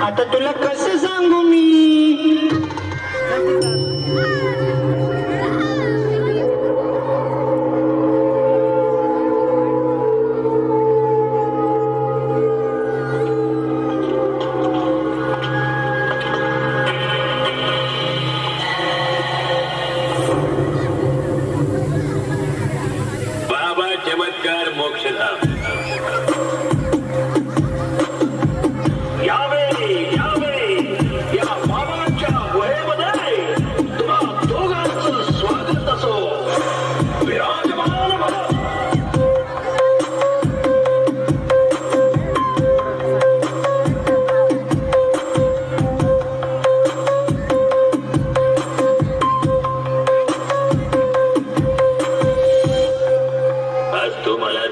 आता तुला कसं सांगू मी. बाबा चमत्कार मोक्षधाम.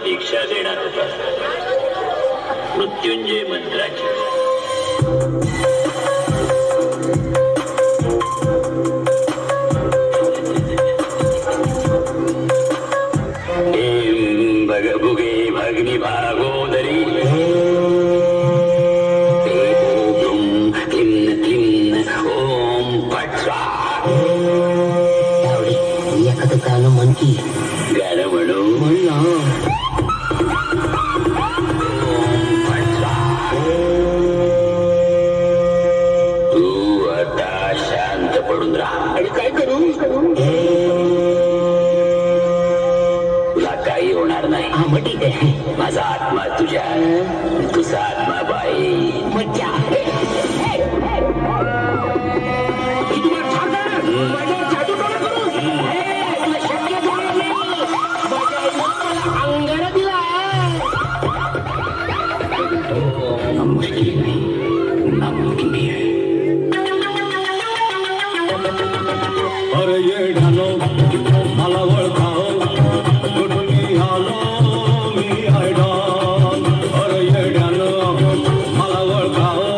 दीक्षा देणार होता मृत्युंजय मंत्राची. भगभुगे भग्नि भागोदरी ओम पट स्वाहा. एखादं गाणं म्हणती. गाणं म्हणू म्हणलं. तू आता शांत पडून राहा. आणि काय करू. तुला काही होणार नाही. हा मग ठीक आहे. माझा आत्मा तुझ्या तुझा आत्मा बाई. मज्जा. मुश्किल नहीं नामुमकिन भी है. अरे ये ढालो मला वळखाओ कुठून मी आलो मी आयडॉन. अरे ये ढालो मला वळखाओ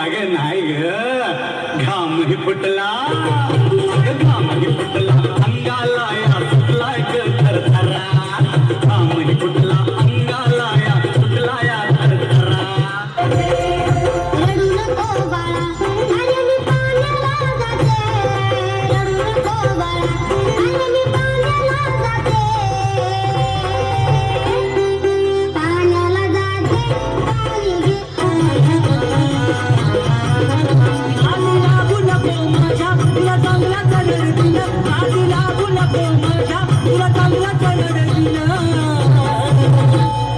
अगं नाही ग घामही फुटला अगं घामही फुटला अंगाला या सुटलाय ग थरथरा घामही फुटला अंगाला या सुटला या थरथरा रडू नको बाळा अरे मी पाण्याला जाते रडू नको बाळा अरे मी पाण्याला जाते पाण्याला जाते पाणी घे आधी लागू नको माझ्या तुला चांगला कलर आधी लागू नको माझ्या तुला चांगला कलर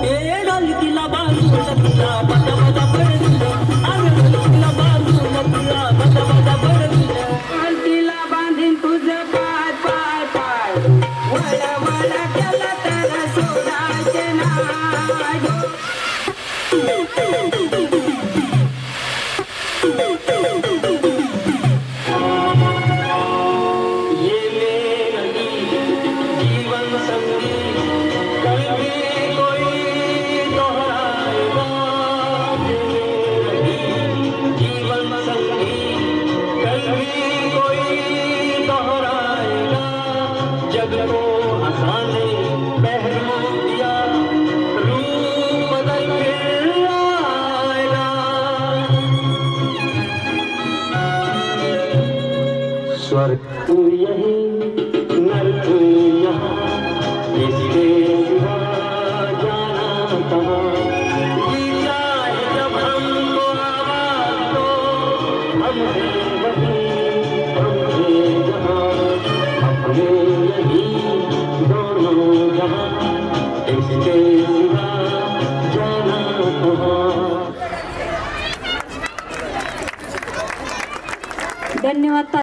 ए ढोलकीला बांधून तुला बदा बदा पडलं अरे ढोलकीला बांधून तुला बदा बदा पडलं ढोलकीला बांधीन तुझं पाय पाय पाय वळा वळा केलं तर सोडायचे नाही ये मेरी जीवन संगी कभी कोई दोहराएगा ये मेरी जीवन संगी कभी कोई दोहराएगा जग को हंसाने पहलू दिया रूप बदल के आएगा स्वर्ग तू यही नर्क यहाँ इसके सिवा जाना कहाँ जीता है जब हमको आवाज दो हम हैं वही हम हैं जहाँ अपने यही दोनों जहाँ इसके सिवा जाना कहाँ धन्यवाद.